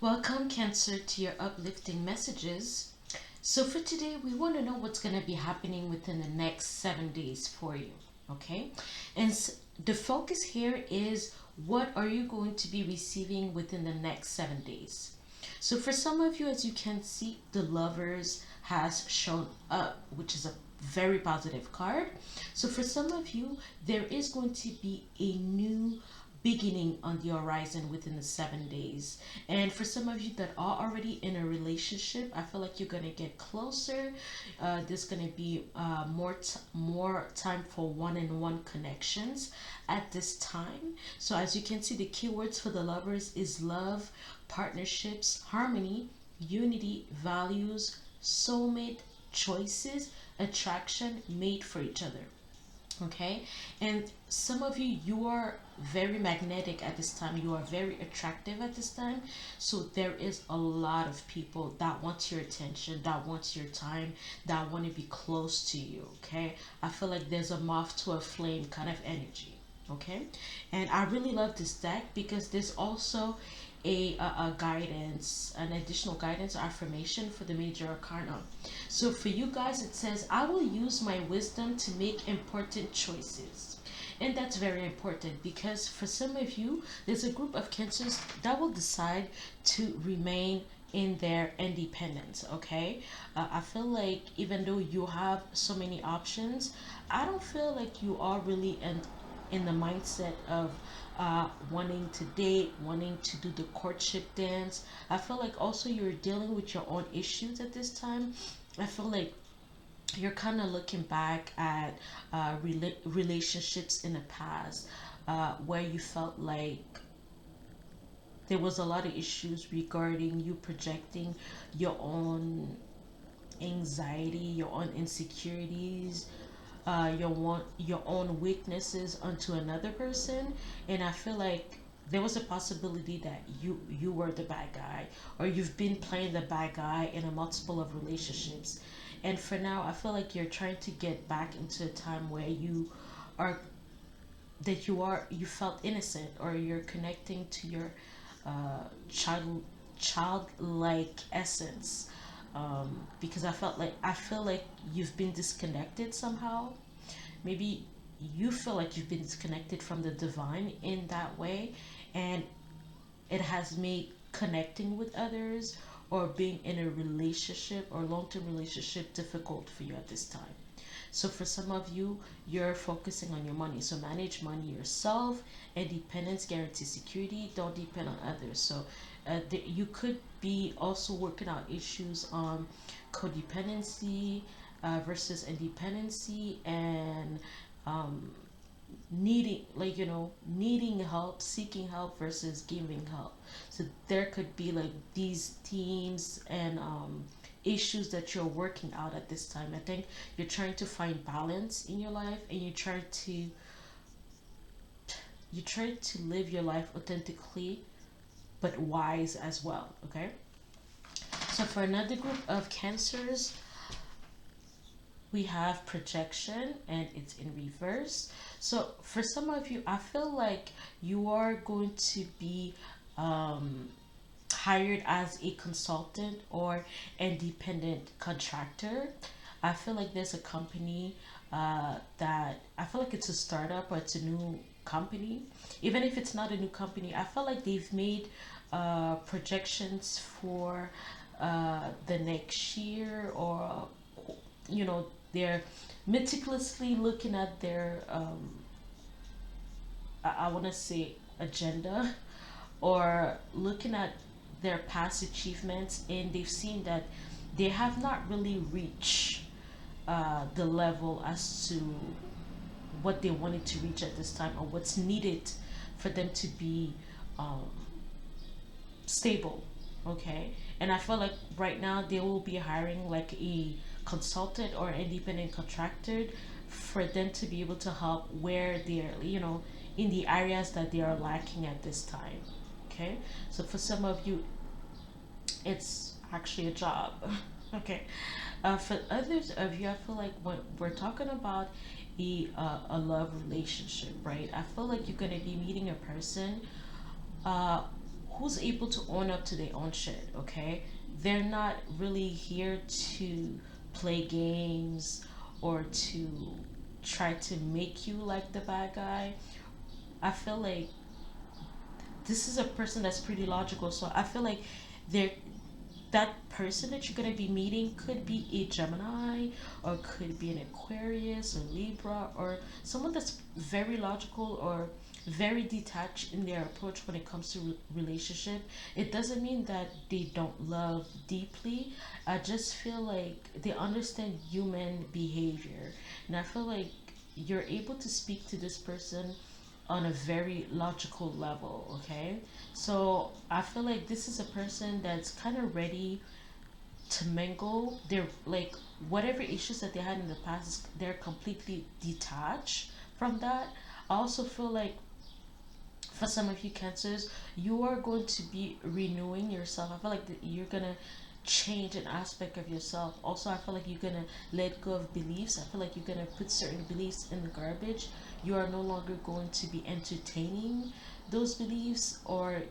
Welcome, Cancer, to your uplifting messages. So, for today, we want to know what's going to be happening within the next 7 days for you. Okay? And the focus here is what are you going to be receiving within the next 7 days? So, for some of you, as you can see, the lovers has shown up, which is a very positive card. So, for some of you, there is going to be a new beginning on the horizon within the 7 days. And for some of you that are already in a relationship, I feel like you're gonna get closer. There's gonna be more time for one-on-one connections at this time. So as you can see, the keywords for the lovers is love, partnerships, harmony, unity, values, soulmate, choices, attraction, made for each other. Okay, and some of you, you are very magnetic at this time, you are very attractive at this time. So there is a lot of people that want your attention, that wants your time, that want to be close to you. Okay, I feel like there's a moth to a flame kind of energy. Okay, and I really love this deck because there's also a guidance, an additional guidance affirmation for the major arcana. So for you guys, it says, I will use my wisdom to make important choices. And that's very important because for some of you, there's a group of cancers that will decide to remain in their independence. Okay, I feel like even though you have so many options, I don't feel like you are really in the mindset of wanting to date, wanting to do the courtship dance. I feel like also you're dealing with your own issues at this time. I feel like you're kind of looking back at relationships in the past where you felt like there was a lot of issues regarding you projecting your own anxiety, your own insecurities, your own weaknesses onto another person. And I feel like there was a possibility that you were the bad guy, or you've been playing the bad guy in a multiple of relationships. And for now, I feel like you're trying to get back into a time where are you felt innocent, or you're connecting to your uh, child childlike essence. Because I feel like you've been disconnected somehow. Maybe you feel like you've been disconnected from the divine in that way, and it has made connecting with others or being in a relationship or long-term relationship difficult for you at this time. So for some of you, you're focusing on your money. So manage money yourself. Independence, guarantee security. Don't depend on others. So you could be also working out issues on codependency versus independency, and um, needing help, seeking help versus giving help. So there could be like these themes and issues that you're working out at this time. I think you're trying to find balance in your life, and you try to live your life authentically but wise as well. Okay, so for another group of cancers, we have projection, and it's in reverse. So for some of you, I feel like you are going to be um, hired as a consultant or independent contractor. I feel like there's a company that I feel like it's a startup, or it's a new company. Even if it's not a new company, I feel like they've made projections for the next year, or they're meticulously looking at their I want to say agenda, or looking at their past achievements, and they've seen that they have not really reached the level as to what they wanted to reach at this time, or what's needed for them to be um, stable. Okay, and I feel like right now they will be hiring like a consultant or independent contractor for them to be able to help where they're in the areas that they are lacking at this time. Okay, so for some of you, it's actually a job. Okay, for others of you, I feel like when we're talking about a love relationship, right? I feel like you're gonna be meeting a person uh, who's able to own up to their own shit, okay? They're not really here to play games or to try to make you like the bad guy. I feel like this is a person that's pretty logical, so I feel like they're that person that you're going to be meeting could be a Gemini or could be an Aquarius or Libra or someone that's very logical or very detached in their approach when it comes to relationship. It doesn't mean that they don't love deeply. I just feel like they understand human behavior, and I feel like you're able to speak to this person on a very logical level, okay? So I feel like this is a person that's kind of ready to mingle. They're like, whatever issues that they had in the past, they're completely detached from that. I also feel like for some of you cancers, you are going to be renewing yourself. I feel like that you're gonna change an aspect of yourself. Also, I feel like you're gonna let go of beliefs. I feel like you're gonna put certain beliefs in the garbage. You are no longer going to be entertaining those beliefs, or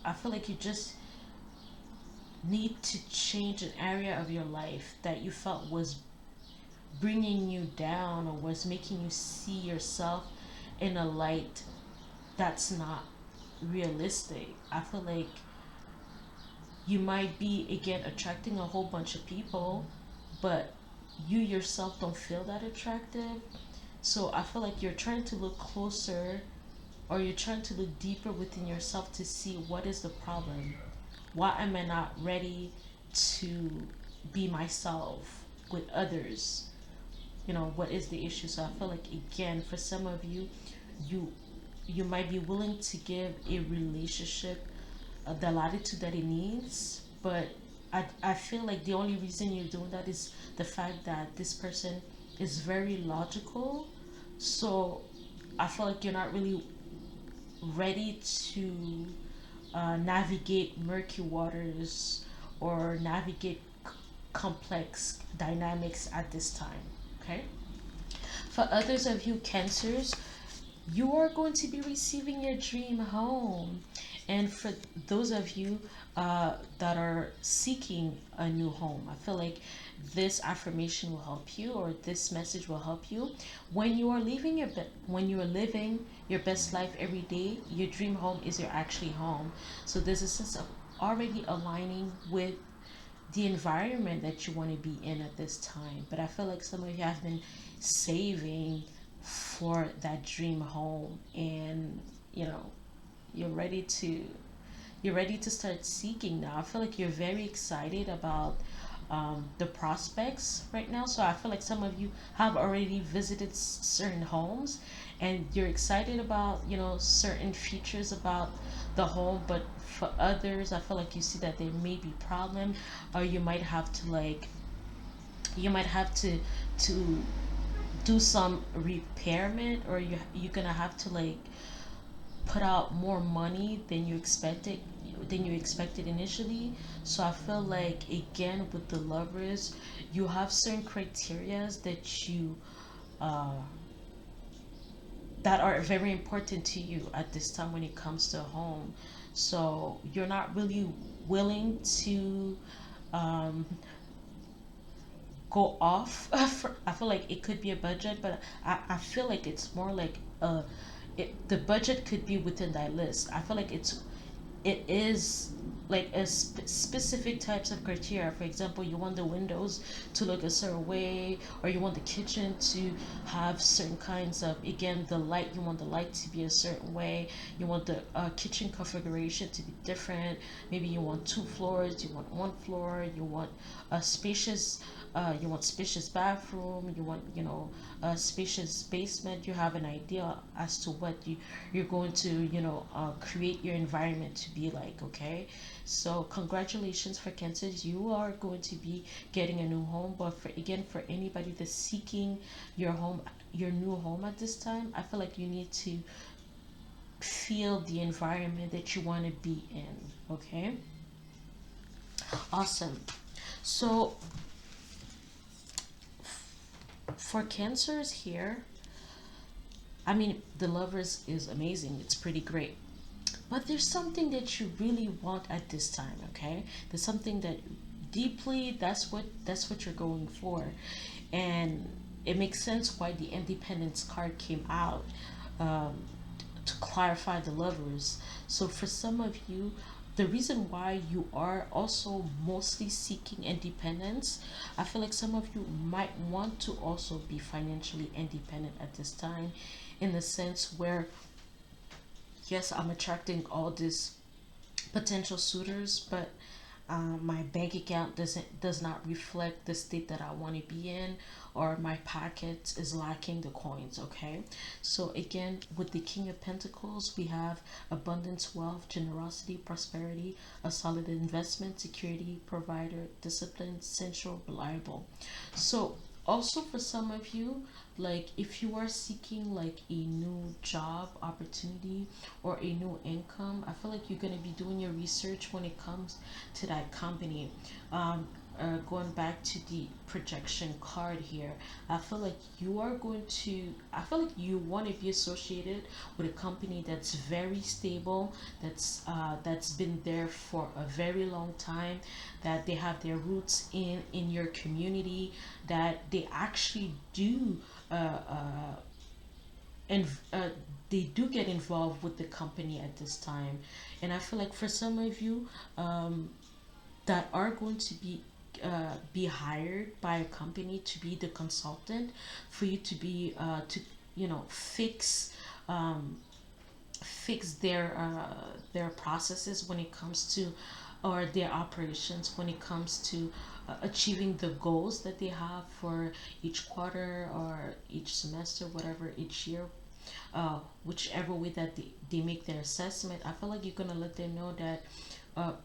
I feel like you just need to change an area of your life that you felt was bringing you down or was making you see yourself in a light that's not realistic. I feel like you might be again attracting a whole bunch of people, but you yourself don't feel that attractive. So I feel like you're trying to look closer or you're trying to look deeper within yourself to see what is the problem. Why am I not ready to be myself with others? You know, what is the issue? So I feel like again for some of you, you you might be willing to give a relationship the latitude that it needs, but I feel like the only reason you're doing that is the fact that this person is very logical. So I feel like you're not really ready to navigate murky waters or navigate complex dynamics at this time. Okay. For others of you cancers, you are going to be receiving your dream home. And for those of you that are seeking a new home, I feel like this affirmation will help you, or this message will help you when you are when you are living your best life every day. Your dream home is your actually home. So there's a sense of already aligning with the environment that you want to be in at this time. But I feel like some of you have been saving for that dream home, and you know you're ready to start seeking now. I feel like you're very excited about the prospects right now. So I feel like some of you have already visited certain homes, and you're excited about certain features about the home. But for others, I feel like you see that there may be problem, or you might have to to do some repairment, or you're gonna have to put out more money than you expected initially. So I feel like again with the lovers, you have certain criterias that you uh that are very important to you at this time when it comes to home. So you're not really willing to um go off I feel like it could be a budget, but I feel like it's more like the budget could be within that list. I feel like it is like a specific types of criteria. For example, you want the windows to look a certain way, or you want the kitchen to have certain kinds of, again, the light, you want the light to be a certain way, you want the kitchen configuration to be different. Maybe you want 2 floors, you want 1 floor, you want spacious bathroom, you want a spacious basement. You have an idea as to what you're going to create your environment to be like. Okay, so congratulations for cancers, you are going to be getting a new home. But for anybody that's seeking your new home at this time, I feel like you need to feel the environment that you want to be in. Okay, awesome. So for cancers here, I mean, the lovers is amazing, it's pretty great. but there's something that you really want at this time. Okay, there's something that deeply, that's what you're going for. And it makes sense why the independence card came out, um, to clarify the lovers. So for some of you, the reason why you are also mostly seeking independence, I feel like some of you might want to also be financially independent at this time, in the sense where, yes, I'm attracting all these potential suitors, but my bank account does not reflect the state that I want to be in, or my pocket is lacking the coins. Okay, so again, with the King of Pentacles, we have abundance, wealth, generosity, prosperity, a solid investment, security, provider, discipline, central, reliable. So also for some of you, like if you are seeking like a new job opportunity or a new income, I feel like you're going to be doing your research when it comes to that company. Going back to the projection card here, I feel like you want to be associated with a company that's very stable, that's been there for a very long time, that they have their roots in your community, that they actually do uh, uh, and they do get involved with the company at this time. And I feel like for some of you, um, that are going to be hired by a company to be the consultant, for you to be to um, fix their processes when it comes to, or their operations when it comes to achieving the goals that they have for each quarter or each semester, whatever, each year, whichever way that they make their assessment. I feel like you're gonna let them know that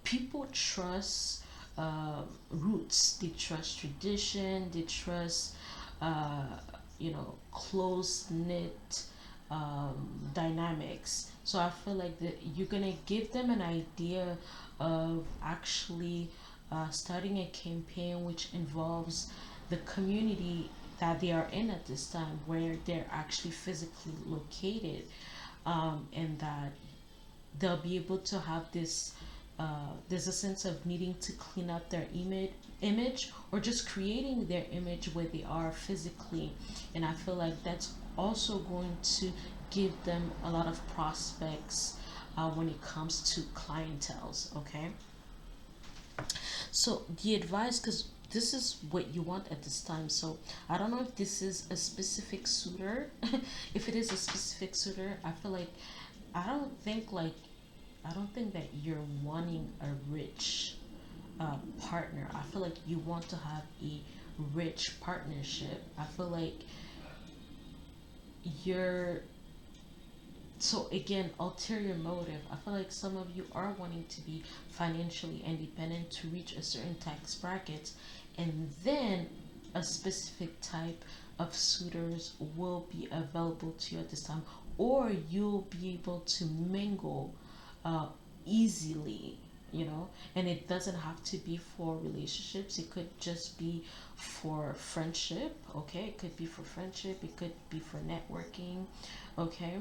people trust roots, they trust tradition, they trust uh, close knit dynamics. So I feel like that you're gonna give them an idea of actually starting a campaign which involves the community that they are in at this time, where they're actually physically located, and that they'll be able to have this. There's a sense of needing to clean up their image, or just creating their image where they are physically. And I feel like that's also going to give them a lot of prospects when it comes to clientels. Okay, so the advice, because this is what you want at this time. So I don't know if this is a specific suitor. If it is a specific suitor, I feel like I don't think like I don't think that you're wanting a rich partner. I feel like you want to have a rich partnership. I feel like you're, so again, ulterior motive. I feel like some of you are wanting to be financially independent to reach a certain tax bracket, and then a specific type of suitors will be available to you at this time, or you'll be able to mingle uh, easily, and it doesn't have to be for relationships. It could just be for friendship. Okay, it could be for friendship, it could be for networking. Okay,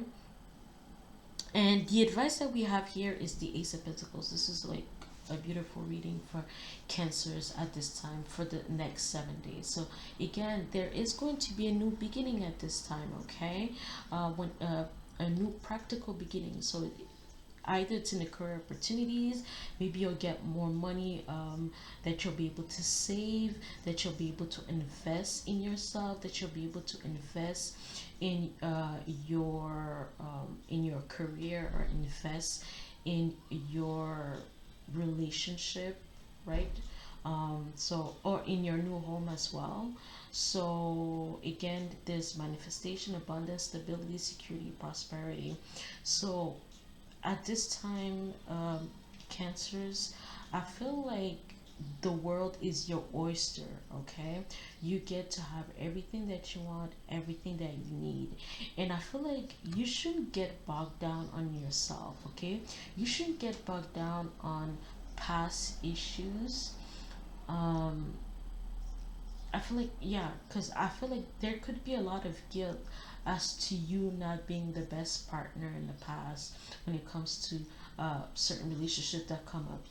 and the advice that we have here is the Ace of Pentacles. This is like a beautiful reading for Cancers at this time for the next 7 days. So again, there is going to be a new beginning at this time. Okay, when a new practical beginning. So either it's in the career opportunities, maybe you'll get more money, that you'll be able to save, that you'll be able to invest in yourself, that you'll be able to invest in your career, or invest in your relationship, right? So, or in your new home as well. So again, there's manifestation, abundance, stability, security, prosperity. So at this time, Cancers, I feel like the world is your oyster. Okay, you get to have everything that you want, everything that you need. And I feel like you shouldn't get bogged down on yourself. Okay, you shouldn't get bogged down on past issues. um I feel like, yeah, because I feel like there could be a lot of guilt as to you not being the best partner in the past when it comes to certain relationships that come up,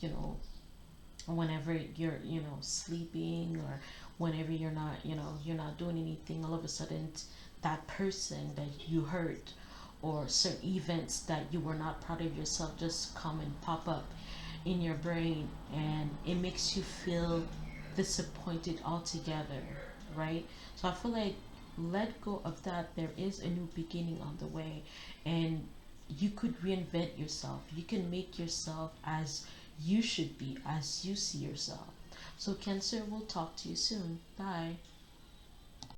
whenever you're, sleeping, or whenever you're not doing anything, all of a sudden that person that you hurt, or certain events that you were not proud of yourself, just come and pop up in your brain, and it makes you feel disappointed altogether, right? So I feel like, let go of that. There is a new beginning on the way, and you could reinvent yourself. You can make yourself as you should be, as you see yourself. So Cancer, we'll talk to you soon. Bye.